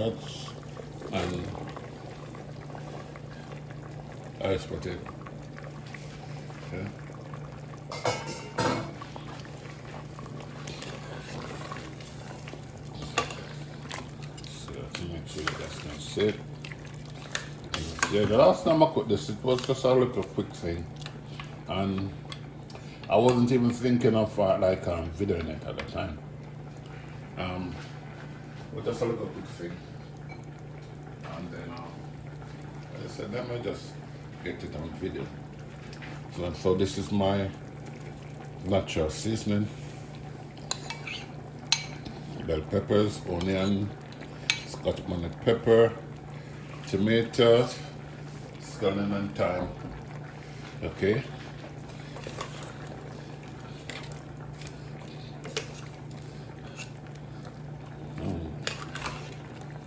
nuts, and ice potato. Okay. So to make sure that's not set. Yeah, the last time I cooked this, it was just a little quick thing, and I wasn't even thinking of videoing it at the time. But just a little quick thing, and then I said, let me just get it on video. So this is my natural seasoning: bell peppers, onion, Scotch bonnet pepper, tomatoes, scallion and thyme. Okay.